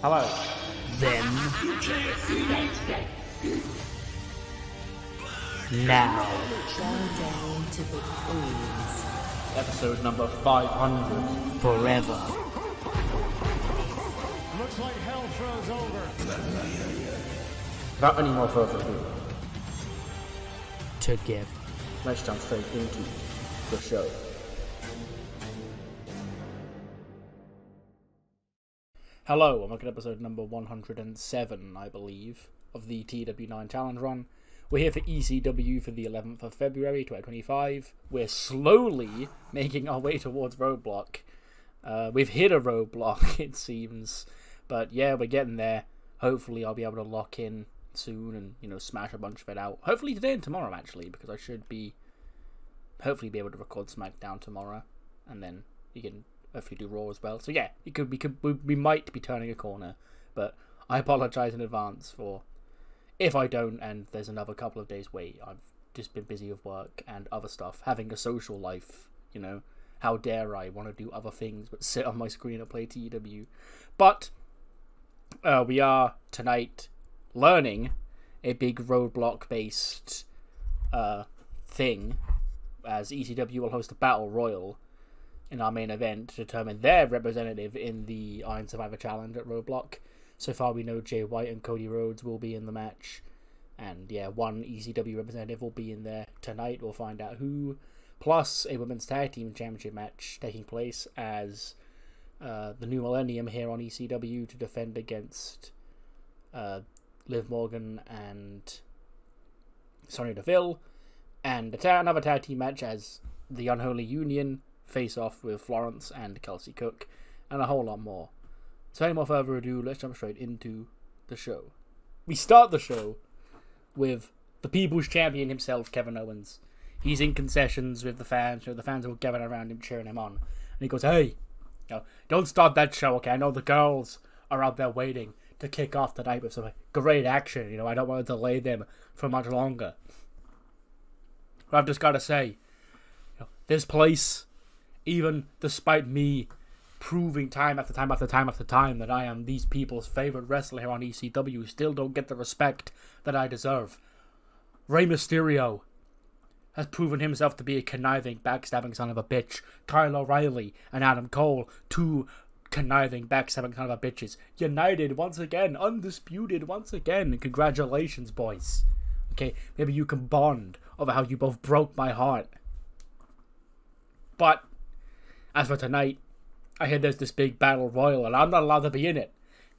Hello. Then, now, Bow down to the queens. Episode number 500. forever. Looks like hell froze over. Without any more further ado, Together. let's jump straight into the show. Hello, and welcome to episode number 107, I believe, of the TEW IX Challenge Run. We're here for ECW for the 11th of February 2025. We're slowly making our way towards Roadblock. We've hit a roadblock, it seems. But yeah, we're getting there. Hopefully I'll be able to lock in soon and, smash a bunch of it out. Hopefully today and tomorrow, actually, because I should be... hopefully be able to record SmackDown tomorrow. And then we can hopefully do Raw as well. So yeah, we might be turning a corner. But I apologise in advance for... if I don't, and there's another couple of days wait. I've just been busy with work and other stuff. Having a social life, How dare I want to do other things but sit on my screen and play TEW. But we are tonight learning a big Roadblock-based thing, as ECW will host a Battle Royal in our main event to determine their representative in the Iron Survivor Challenge at Roadblock. So far we know Jay White and Cody Rhodes will be in the match. And yeah, one ECW representative will be in there tonight. We'll find out who. Plus a Women's Tag Team Championship match taking place as the New Millennium here on ECW to defend against Liv Morgan and Sonya Deville. And another tag team match as the Unholy Union face off with Florence and Kelsey Cook. And a whole lot more. So any more further ado, let's jump straight into the show. We start the show with the People's Champion himself, Kevin Owens. He's in concessions with the fans, the fans are gathering around him, cheering him on. And he goes, hey, don't start that show, okay? I know the girls are out there waiting to kick off tonight with some great action. I don't want to delay them for much longer. But I've just got to say, this place, even despite me proving time after time after time after time that I am these people's favourite wrestler here on ECW, still don't get the respect that I deserve. Rey Mysterio has proven himself to be a conniving, backstabbing son of a bitch. Kyle O'Reilly and Adam Cole, two conniving, backstabbing son of a bitches. United once again, undisputed once again. Congratulations, boys. Okay, maybe you can bond over how you both broke my heart. But as for tonight, I hear there's this big battle royal, and I'm not allowed to be in it.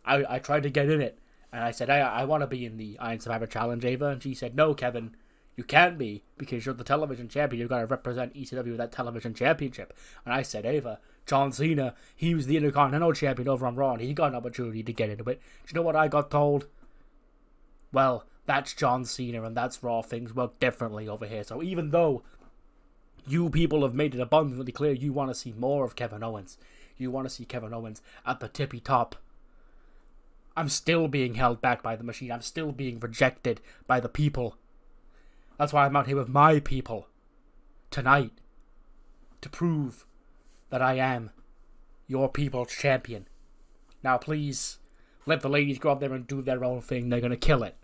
I tried to get in it, and I said, I want to be in the Iron Survivor Challenge, Ava. And she said, no, Kevin, you can't be, because you're the television champion. You've got to represent ECW with that television championship. And I said, Ava, John Cena, he was the Intercontinental champion over on Raw, and he got an opportunity to get into it. Do you know what I got told? Well, that's John Cena, and that's Raw. Things work differently over here. So even though you people have made it abundantly clear you want to see more of Kevin Owens, you want to see Kevin Owens at the tippy top, I'm still being held back by the machine. I'm still being rejected by the people. That's why I'm out here with my people tonight, to prove that I am your people's champion. Now please, let the ladies go out there and do their own thing. They're going to kill it.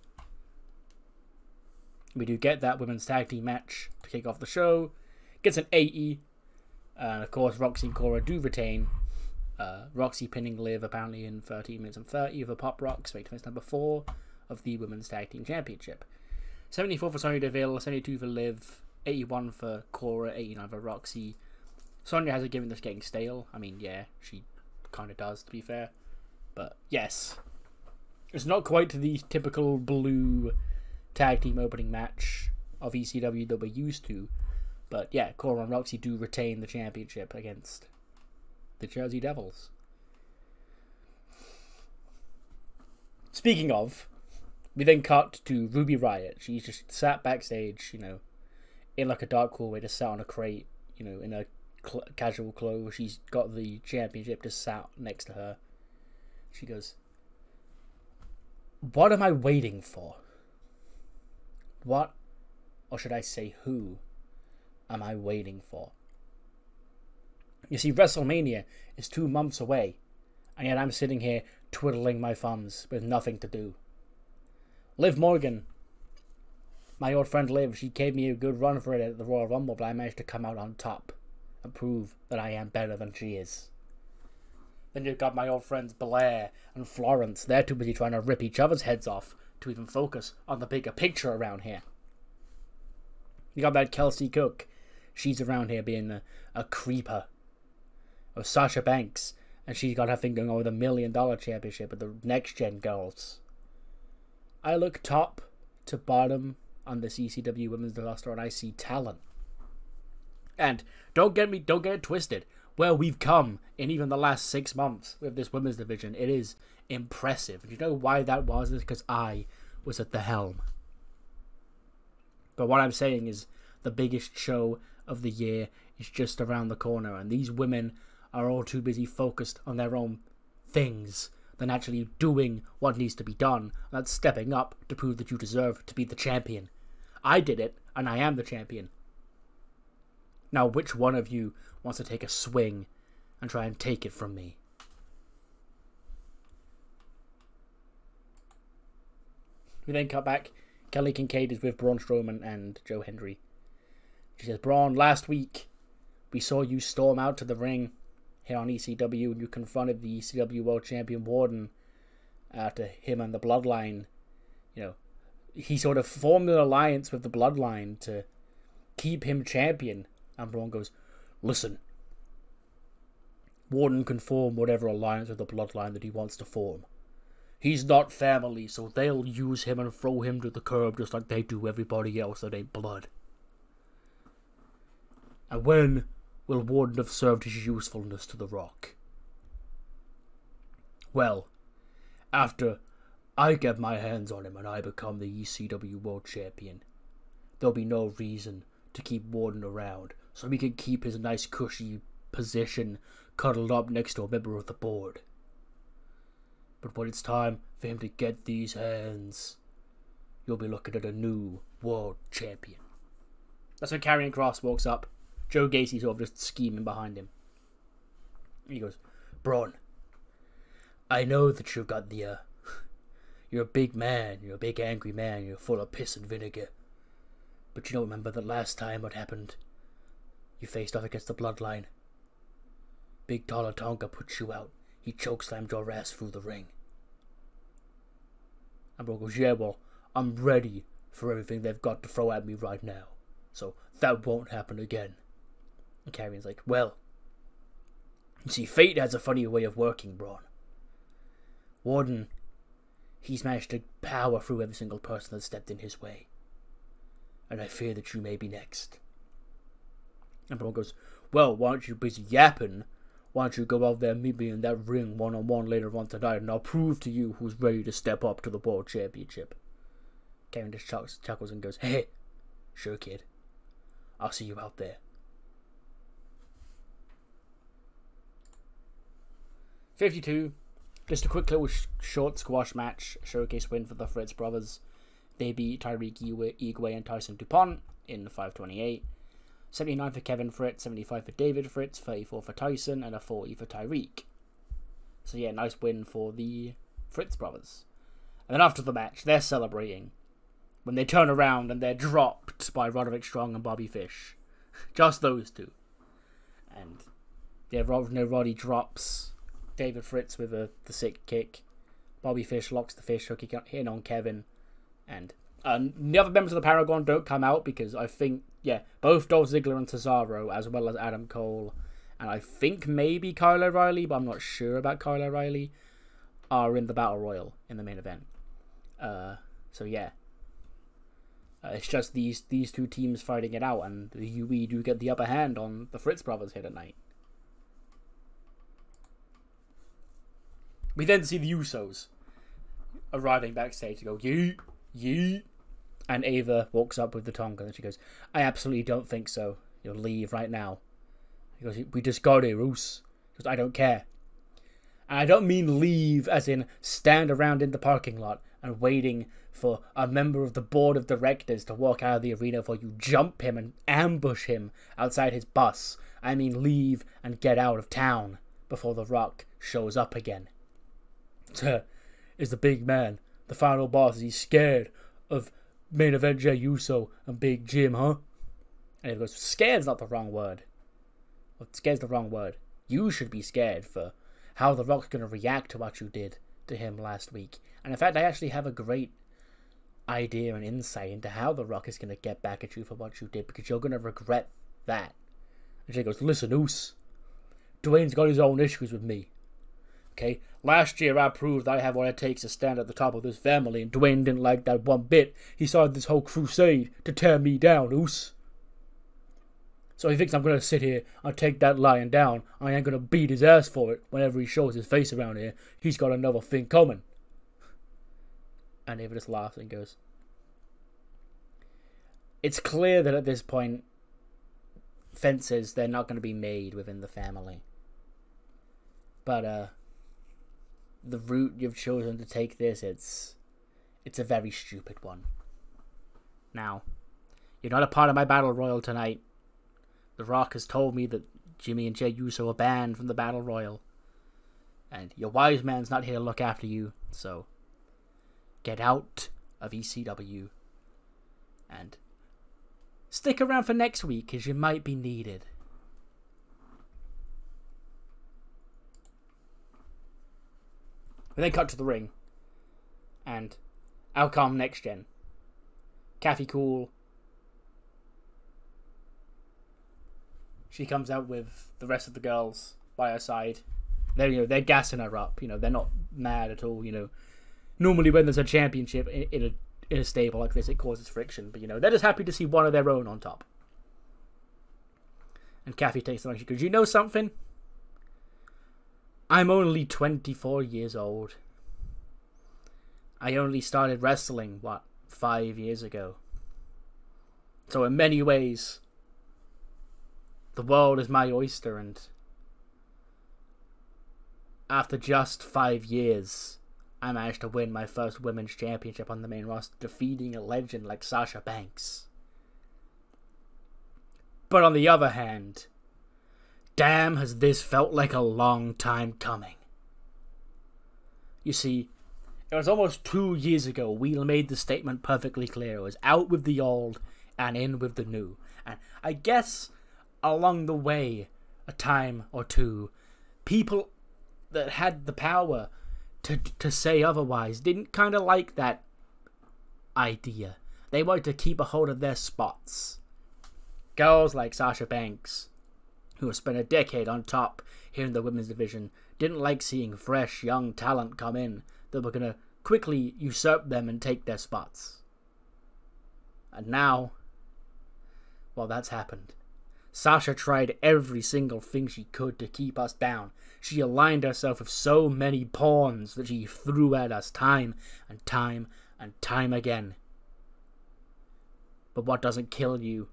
We do get that women's tag team match to kick off the show. Gets an 80. And of course, Roxy and Cora do retain. Roxy pinning Liv apparently in 13 minutes and 30 of a Pop Rocks, make defense number 4 of the Women's Tag Team Championship. 74 for Sonya Deville, 72 for Liv, 81 for Cora, 89 for Roxy. Sonya has a given this getting stale. I mean, yeah, she kind of does, to be fair. But yes, it's not quite to the typical blue tag team opening match of ECW that we're used to. But yeah, Cora and Roxy do retain the championship against the Jersey Devils. Speaking of, we then cut to Ruby Riott. She's just sat backstage, in like a dark hallway, just sat on a crate, in a casual clothes. She's got the championship just sat next to her. She goes, what am I waiting for? What, or should I say who, am I waiting for? You see, WrestleMania is 2 months away, and yet I'm sitting here twiddling my thumbs with nothing to do. Liv Morgan, my old friend Liv, she gave me a good run for it at the Royal Rumble, but I managed to come out on top and prove that I am better than she is. Then you've got my old friends Blair and Florence. They're too busy trying to rip each other's heads off to even focus on the bigger picture around here. You got that Kelsey Cook. She's around here being a creeper. Or Sasha Banks, and she's got her thing going on with $1 million championship with the next gen girls. I look top to bottom on this ECW women's roster and I see talent. And don't get it twisted. Where we've come in even the last 6 months with this women's division, it is impressive. And you know why that was? It's because I was at the helm. But what I'm saying is the biggest show of the year is just around the corner, and these women are all too busy focused on their own things than actually doing what needs to be done. That's stepping up to prove that you deserve to be the champion. I did it, and I am the champion. Now, which one of you wants to take a swing and try and take it from me? We then cut back. Kelly Kincaid is with Braun Strowman and Joe Hendry. She says, Braun, last week we saw you storm out to the ring here on ECW and you confronted the ECW World Champion Warden after him and the Bloodline. You know, he sort of formed an alliance with the Bloodline to keep him champion. And Braun goes, listen, Warden can form whatever alliance with the Bloodline that he wants to form. He's not family, so they'll use him and throw him to the curb just like they do everybody else that ain't blood. And when will Warden have served his usefulness to The Rock? Well, after I get my hands on him and I become the ECW World Champion, there'll be no reason to keep Warden around, so he can keep his nice cushy position cuddled up next to a member of the board. But when it's time for him to get these hands, you'll be looking at a new World Champion. That's when Karrion Kross walks up. Joe Gacy sort of just scheming behind him. He goes, Braun, I know that you've got the, you're a big man, you're a big angry man, you're full of piss and vinegar. But you don't remember the last time what happened? You faced off against the Bloodline. Big Tala Tonga put you out. He chokeslammed your ass through the ring. And Braun goes, yeah, well, I'm ready for everything they've got to throw at me right now. So that won't happen again. And Karrion's like, well, you see, fate has a funny way of working, Braun. Warden, he's managed to power through every single person that stepped in his way. And I fear that you may be next. And Braun goes, well, why aren't you busy yapping? Why don't you go out there and meet me in that ring one-on-one later on tonight, and I'll prove to you who's ready to step up to the World Championship. Karrion just chuckles and goes, hey, sure, kid. I'll see you out there. 52. Just a quick little short squash match. Showcase win for the Fritz brothers. They beat Tyreek Igwe and Tyson DuPont in 5:28. 79 for Kevin Fritz, 75 for David Fritz, 34 for Tyson, and a 40 for Tyreek. So yeah, nice win for the Fritz brothers. And then after the match, they're celebrating when they turn around and they're dropped by Roderick Strong and Bobby Fish. Just those two. And yeah, Roddy drops David Fritz with the sick kick. Bobby Fish locks the fish hook in on Kevin. And the other members of the Paragon don't come out because I think, yeah, both Dolph Ziggler and Cesaro, as well as Adam Cole, and I think maybe Kyle O'Reilly, but I'm not sure about Kyle O'Reilly, are in the Battle Royal in the main event. So yeah. It's just these two teams fighting it out, and the UE do get the upper hand on the Fritz brothers here tonight. We then see the Usos arriving backstage to go, yeet, yeet. And Ava walks up with the Tonga and she goes, I absolutely don't think so. You'll leave right now. He goes, we just got here, Roos. He goes, I don't care. And I don't mean leave as in stand around in the parking lot and waiting for a member of the board of directors to walk out of the arena before you jump him and ambush him outside his bus. I mean leave and get out of town before The Rock shows up again. is the big man, the final boss. He's scared of main event Jey Uso and Big Jim, huh? And he goes, scared's not the wrong word. Well, scared's the wrong word. You should be scared for how The Rock's going to react to what you did to him last week. And in fact, I actually have a great idea and insight into how The Rock is going to get back at you for what you did, because you're going to regret that. And Jey goes, listen, Oos, Dwayne's got his own issues with me. Okay, last year I proved I have what it takes to stand at the top of this family, and Dwayne didn't like that one bit. He started this whole crusade to tear me down, Oos. So he thinks I'm going to sit here and take that lion down. I ain't going to beat his ass for it whenever he shows his face around here. He's got another thing coming. And David just laughs and goes, it's clear that at this point, fences, they're not going to be made within the family. But, the route you've chosen to take this, it's a very stupid one. Now, you're not a part of my battle royal tonight. The Rock has told me that Jimmy and Jey Uso are banned from the battle royal. And your wise man's not here to look after you, so get out of ECW. And stick around for next week, because you might be needed. We then cut to the ring. And out come Next Gen. Kathy Cool. She comes out with the rest of the girls by her side. They're gassing her up. They're not mad at all. Normally when there's a championship in a stable like this, it causes friction. But they're just happy to see one of their own on top. And Kathy takes the mic. She goes, you know something? I'm only 24 years old. I only started wrestling, 5 years ago. So in many ways, the world is my oyster, and after just 5 years, I managed to win my first women's championship on the main roster, defeating a legend like Sasha Banks. But on the other hand, damn, has this felt like a long time coming. You see, it was almost 2 years ago we made the statement perfectly clear. It was out with the old and in with the new. And I guess along the way, a time or two, people that had the power to say otherwise didn't kind of like that idea. They wanted to keep a hold of their spots. Girls like Sasha Banks, who have spent a decade on top here in the women's division, didn't like seeing fresh, young talent come in that were going to quickly usurp them and take their spots. And now, well, that's happened. Sasha tried every single thing she could to keep us down. She aligned herself with so many pawns that she threw at us time and time and time again. But what doesn't kill you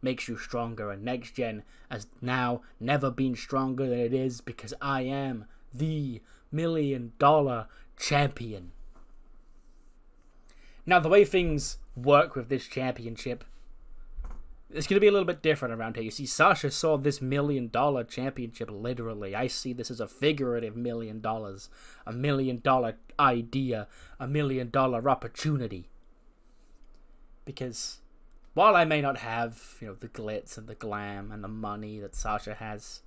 makes you stronger, and Next Gen has now never been stronger than it is, because I am the $1 million champion. Now, the way things work with this championship, it's going to be a little bit different around here. You see, Sasha saw this $1 million championship literally. I see this as a figurative $1 million. $1 million idea. $1 million opportunity. Because while I may not have, the glitz and the glam and the money that Sasha has,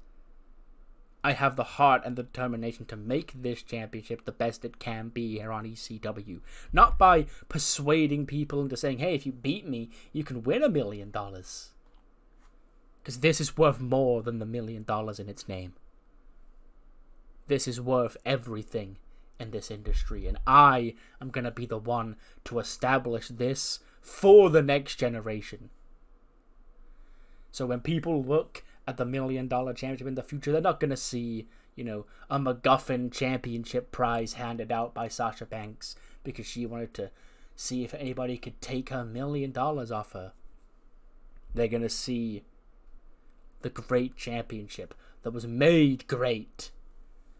I have the heart and the determination to make this championship the best it can be here on ECW. Not by persuading people into saying, hey, if you beat me, you can win $1 million. Because this is worth more than the $1 million in its name. This is worth everything in this industry. And I am going to be the one to establish this for the next generation. So when people look at the $1 million championship in the future, they're not going to see, a MacGuffin championship prize handed out by Sasha Banks because she wanted to see if anybody could take her $1 million off her. They're going to see the great championship that was made great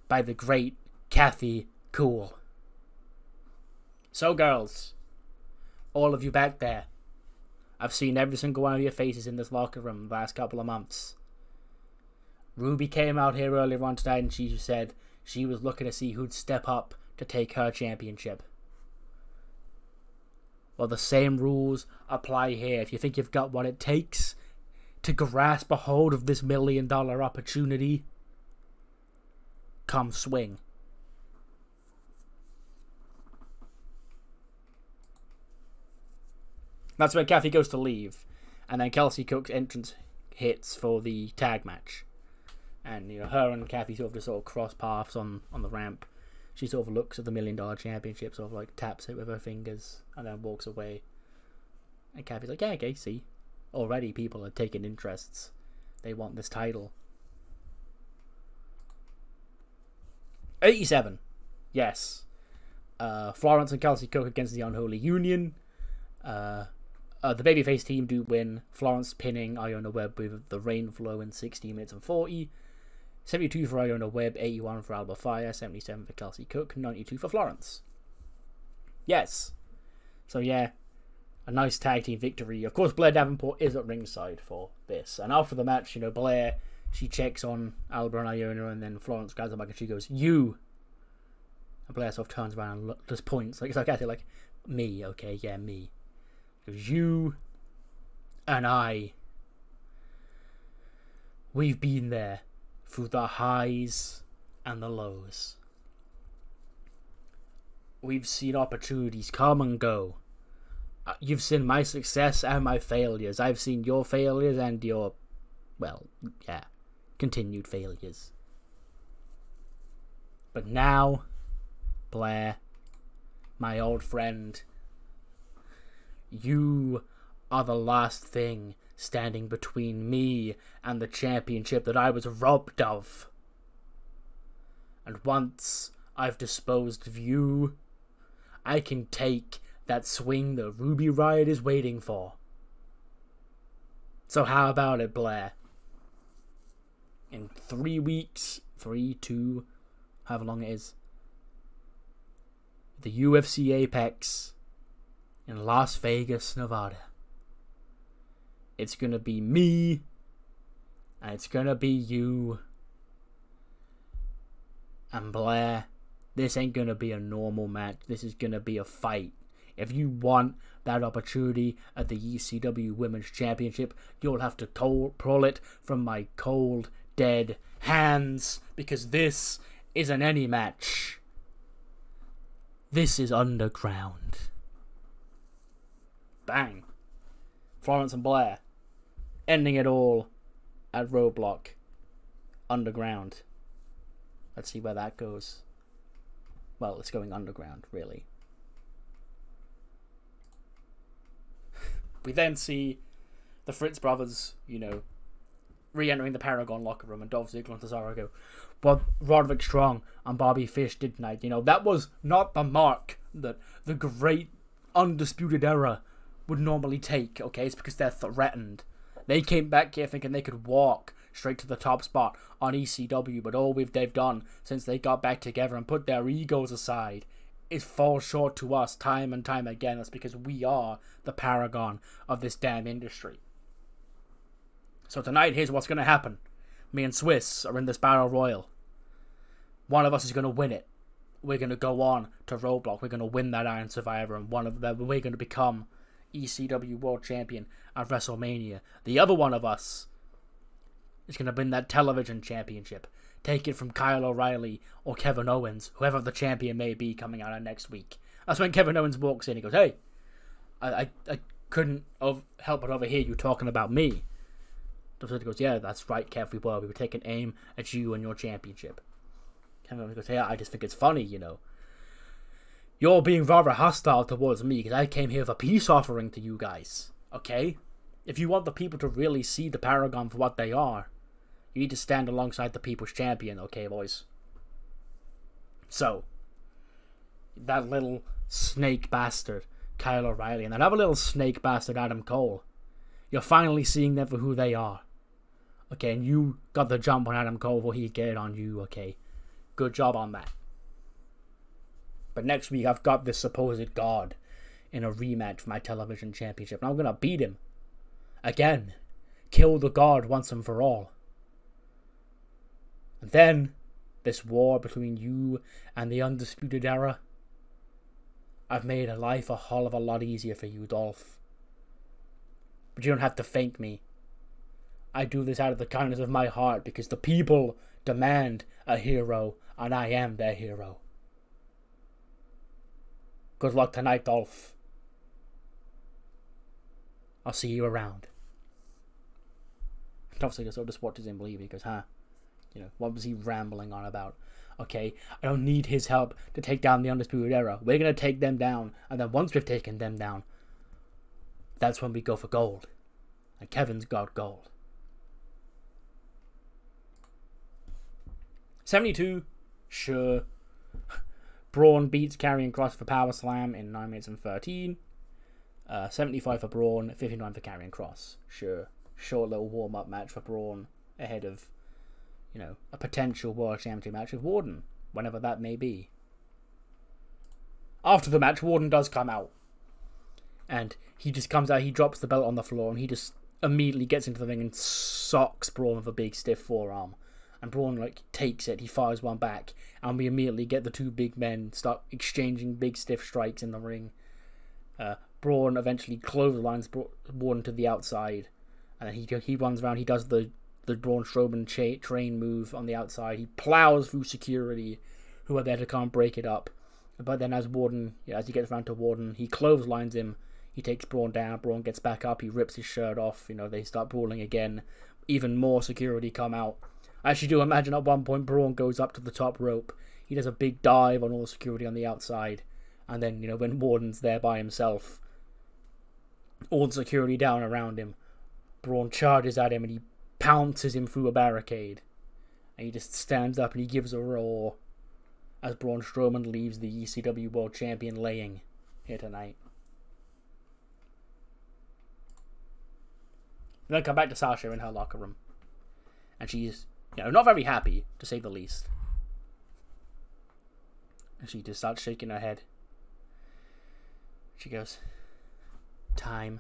by the great Kathy Cool. So, girls, all of you back there, I've seen every single one of your faces in this locker room the last couple of months. Ruby came out here earlier on tonight and she said she was looking to see who'd step up to take her championship. Well, the same rules apply here. If you think you've got what it takes to grasp a hold of this $1 million opportunity, come swing. That's when Kathy goes to leave, and then Kelsey Cook's entrance hits for the tag match. And, you know, her and Kathy sort of cross paths on the ramp. She sort of looks at the $1 million championship, sort of like taps it with her fingers, and then walks away. And Kathy's like, yeah, Gacy. Already people are taking interests. They want this title. 87. Yes. Florence and Kelsey Cook against the Unholy Union. The babyface team do win. Florence pinning Iona Webb with the rain flow in 16 minutes and 40. 72 for Iona Webb, 81 for Alba Fire, 77 for Kelsey Cook, 92 for Florence. Yes. So yeah, a nice tag team victory. Of course, Blair Davenport is at ringside for this. And after the match, you know, Blair, she checks on Alba and Iona, and then Florence grabs her back and she goes, "You." And Blair sort of turns around and just points. Like, it's like, me, okay, yeah, me. She goes, "You and I, we've been there through the highs and the lows. We've seen opportunities come and go. You've seen my success and my failures. I've seen your failures and your, well, yeah, continued failures. But now, Blair, my old friend, you are the last thing standing between me and the championship that I was robbed of. And once I've disposed of you, I can take that swing that Ruby Riott is waiting for. So how about it, Blair? In 3 weeks, 3, 2, however long it is, the UFC Apex in Las Vegas, Nevada. It's gonna be me, and it's gonna be you. And Blair, this ain't gonna be a normal match. This is gonna be a fight. If you want that opportunity at the ECW Women's Championship, you'll have to pull it from my cold, dead hands, because this isn't any match. This is underground. Bang. Florence and Blair. Ending it all at Roadblock. Underground. Let's see where that goes. Well, it's going underground, really. We then see the Fritz brothers, you know, re-entering the Paragon locker room, and Dolph Ziggler and Cesaro go, "What Roderick Strong and Bobby Fish did tonight, you know, that was not the mark that the great Undisputed Era would normally take, okay? It's because they're threatened. They came back here thinking they could walk straight to the top spot on ECW, but all they've done since they got back together and put their egos aside is fall short to us time and time again. That's because we are the paragon of this damn industry. So tonight, here's what's going to happen. Me and Swiss are in this battle royal. One of us is going to win it. We're going to go on to Roadblock. We're going to win that Iron Survivor, and we're going to become ECW World Champion at WrestleMania. The other one of us is going to win that television championship. Take it from Kyle O'Reilly or Kevin Owens, whoever the champion may be coming out of next week. That's when Kevin Owens walks in. He goes, "Hey, I couldn't help but overhear you talking about me." He goes, "Yeah, that's right, Kev, we were taking aim at you and your championship." Kevin Owens goes, "Yeah, I just think it's funny, you know. You're being rather hostile towards me because I came here with a peace offering to you guys, okay? If you want the people to really see the Paragon for what they are, you need to stand alongside the people's champion, okay, boys?" So, that little snake bastard, Kyle O'Reilly, and that other little snake bastard, Adam Cole, you're finally seeing them for who they are. Okay, and you got the jump on Adam Cole before he'd get it on you, okay? Good job on that. But next week, I've got this supposed god in a rematch for my television championship, and I'm going to beat him. Again. Kill the god once and for all. And then, this war between you and the Undisputed Era. I've made life a hell of a lot easier for you, Dolph. But you don't have to thank me. I do this out of the kindness of my heart because the people demand a hero, and I am their hero. Good luck tonight, Dolph. I'll see you around. Dolph Ziggler sort of just watches him leave. He goes, you know, what was he rambling on about? Okay, I don't need his help to take down the Undisputed Era. We're going to take them down, and then once we've taken them down, that's when we go for gold. And Kevin's got gold. 72, sure. Braun beats Karrion Kross for Power Slam in 9 minutes and 13. 75 for Braun, 59 for Karrion Kross. Sure. Short little warm-up match for Braun ahead of, you know, a potential World Championship match with Warden, whenever that may be. After the match, Warden does come out. And he just comes out, he drops the belt on the floor, and he just immediately gets into the ring and socks Braun with a big stiff forearm. And Braun, like, takes it, he fires one back, and we immediately get the two big men start exchanging big stiff strikes in the ring. Braun eventually clotheslines Warden to the outside, and then he runs around, he does the Braun Strowman train move on the outside, he plows through security, who are there to come break it up. But then as he gets around to Warden, he clotheslines him, he takes Braun down, Braun gets back up, he rips his shirt off, you know, they start brawling again, even more security come out. I actually do imagine at one point Braun goes up to the top rope, he does a big dive on all the security on the outside, and then, you know, when Warden's there by himself, all the security down around him, Braun charges at him and he pounces him through a barricade, and he just stands up and he gives a roar as Braun Strowman leaves the ECW World Champion laying here tonight. And then come back to Sasha in her locker room, and she's, you know, not very happy, to say the least. And she just starts shaking her head. She goes, time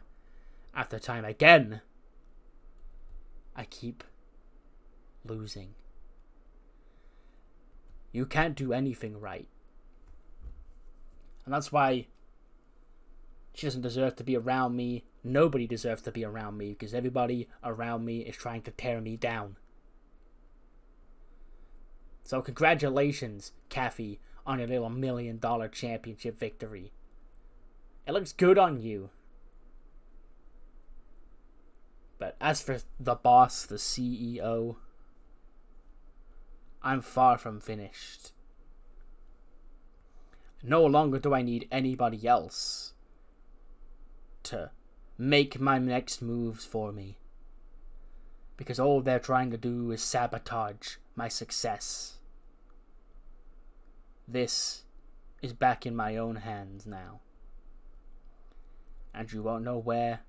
after time again, I keep losing. You can't do anything right. And that's why she doesn't deserve to be around me. Nobody deserves to be around me, because everybody around me is trying to tear me down. So congratulations, Kathy, on your little $1 million championship victory. It looks good on you. But as for the boss, the CEO, I'm far from finished. No longer do I need anybody else to make my next moves for me, because all they're trying to do is sabotage my success. This is back in my own hands now. And you won't know where,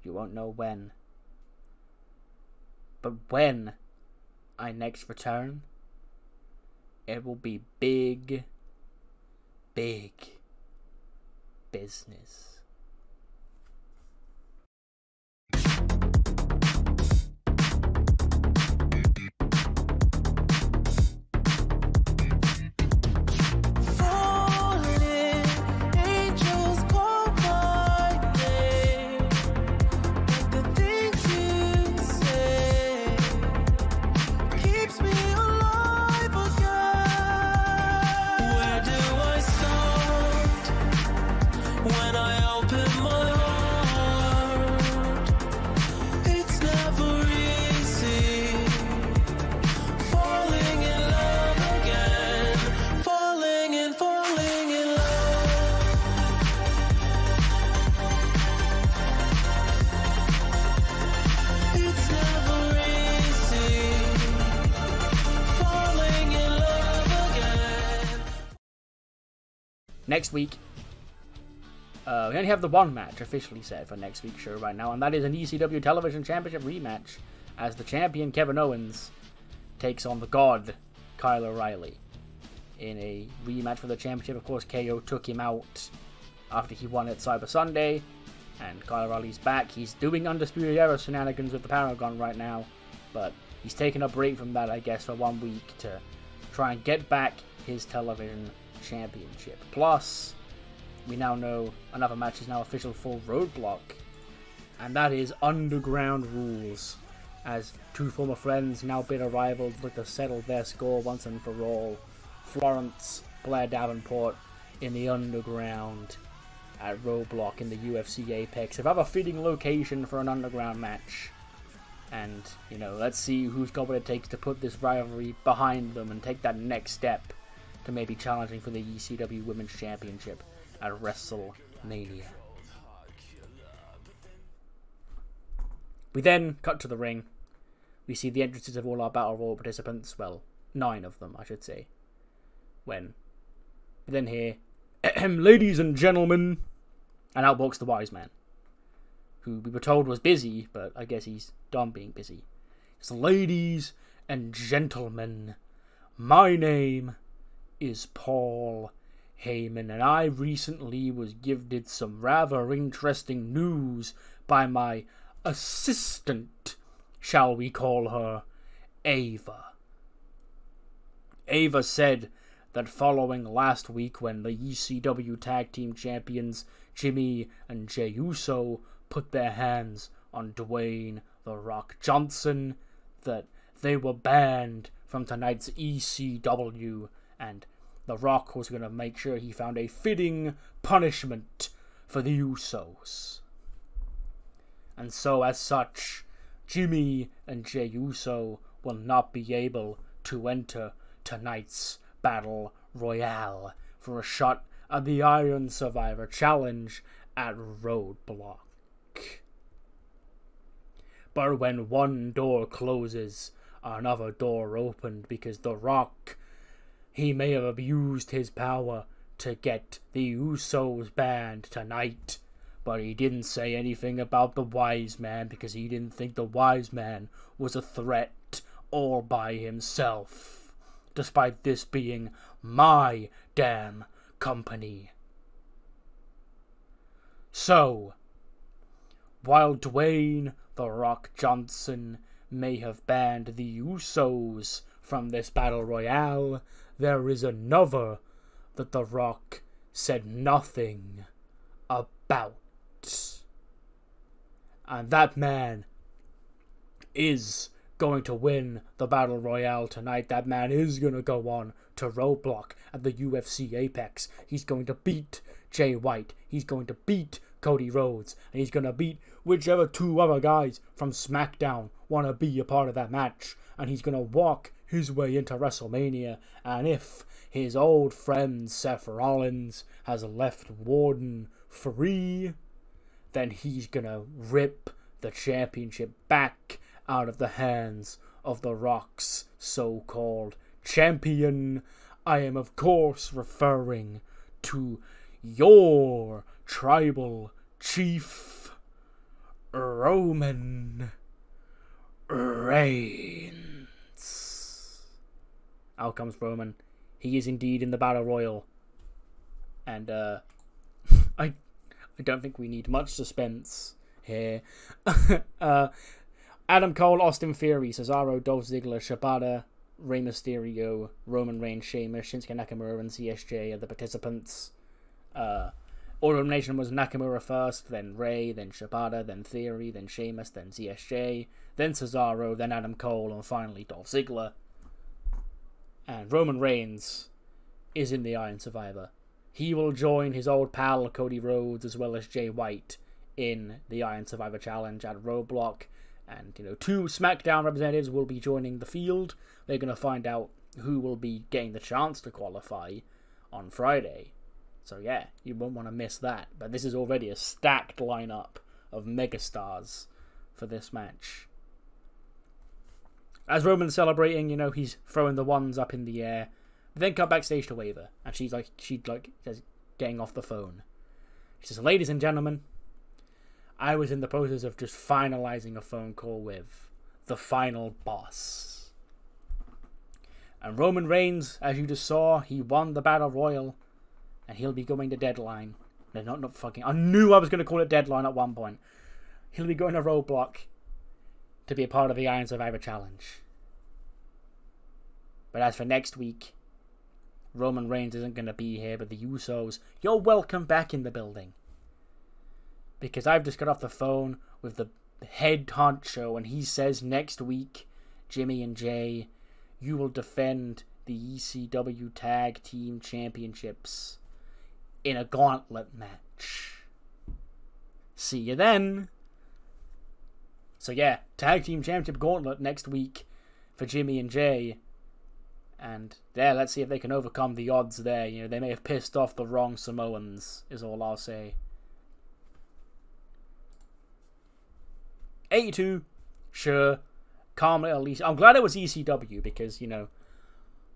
you won't know when. But when I next return, it will be big, big business. Next week, we only have the one match officially set for next week's show right now, and that is an ECW Television Championship rematch as the champion Kevin Owens takes on the God Kyle O'Reilly in a rematch for the championship. Of course, KO took him out after he won at Cyber Sunday, and Kyle O'Reilly's back. He's doing Undisputed Era shenanigans with the Paragon right now, but he's taken a break from that, I guess, for 1 week to try and get back his television championship. Plus, we now know another match is now official for Roadblock, and that is Underground Rules, as two former friends, now bitter rivals, look to settle their score once and for all. Florence, Blair Davenport in the Underground at Roadblock in the UFC Apex. Have a fitting location for an underground match. And, you know, let's see who's got what it takes to put this rivalry behind them and take that next step to maybe challenging for the ECW Women's Championship at WrestleMania. We then cut to the ring. We see the entrances of all our Battle Royal participants. Well, 9 of them, I should say. We then hear, ladies and gentlemen, and out walks the wise man, who we were told was busy, but I guess he's done being busy. So, ladies and gentlemen, my name is Paul Heyman, and I recently was gifted some rather interesting news by my assistant, shall we call her, Ava. Ava said that following last week when the ECW Tag Team Champions Jimmy and Jey Uso put their hands on Dwayne "The Rock" Johnson, that they were banned from tonight's ECW, and The Rock was going to make sure he found a fitting punishment for the Usos. And so, as such, Jimmy and Jey Uso will not be able to enter tonight's Battle Royale for a shot at the Iron Survivor Challenge at Roadblock. But when one door closes, another door opened, because The Rock, he may have abused his power to get the Usos banned tonight, but he didn't say anything about the Wise Man because he didn't think the Wise Man was a threat all by himself, despite this being my damn company. So, while Dwayne "The Rock" Johnson may have banned the Usos from this Battle Royale, there is another that The Rock said nothing about. And that man is going to win the Battle Royale tonight. That man is going to go on to Roadblock at the UFC Apex. He's going to beat Jay White. He's going to beat Cody Rhodes. And he's going to beat whichever 2 other guys from SmackDown want to be a part of that match. And he's going to walk his way into WrestleMania. And if his old friend Seth Rollins has left Warden free, then he's going to rip the championship back out of the hands of The Rock's so-called champion. I am, of course, referring to your tribal chief, Roman Reigns. Out comes Roman. He is indeed in the Battle Royal. And, I don't think we need much suspense here. Adam Cole, Austin Theory, Cesaro, Dolph Ziggler, Shibata, Rey Mysterio, Roman Reigns, Sheamus, Shinsuke Nakamura, and CSJ are the participants. Order of Elimination was Nakamura first, then Rey, then Shibata, then Theory, then Sheamus, then CSJ, then Cesaro, then Adam Cole, and finally Dolph Ziggler. And Roman Reigns is in the Iron Survivor. He will join his old pal Cody Rhodes as well as Jay White in the Iron Survivor Challenge at Roadblock. And, 2 SmackDown representatives will be joining the field. They're going to find out who will be getting the chance to qualify on Friday. So yeah, you won't want to miss that. But this is already a stacked lineup of megastars for this match. As Roman's celebrating, he's throwing the ones up in the air. Then cut backstage to Ava, and she's getting off the phone. She says, "Ladies and gentlemen, I was in the process of just finalizing a phone call with the final boss. And Roman Reigns, as you just saw, he won the Battle Royal, and he'll be going to Deadline. No, not fucking. I knew I was going to call it Deadline at one point. He'll be going to Roadblock to be a part of the Iron Survivor Challenge. But as for next week, Roman Reigns isn't going to be here, but the Usos, you're welcome back in the building. Because I've just got off the phone with the head honcho, and he says next week, Jimmy and Jay, you will defend the ECW Tag Team Championships in a gauntlet match. See you then. So yeah, Tag Team Championship Gauntlet next week for Jimmy and Jay. And yeah, let's see if they can overcome the odds there. You know, they may have pissed off the wrong Samoans, is all I'll say. 82, sure. Calmly, at least. I'm glad it was ECW because, you know,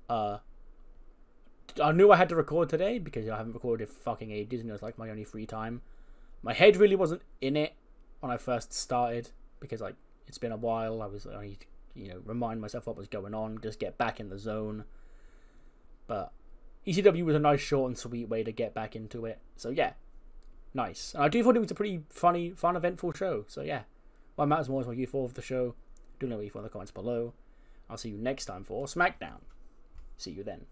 I knew I had to record today because I haven't recorded fucking ages and it was like my only free time. My head really wasn't in it when I first started because, like, it's been a while. I need to, you know, remind myself what was going on, just get back in the zone. But ECW was a nice, short and sweet way to get back into it. So yeah, nice. And I do thought it was a pretty funny, fun, eventful show. So yeah, what matters more is what you thought of the show. Do let me know what you thought in the comments below. I'll see you next time for SmackDown. See you then.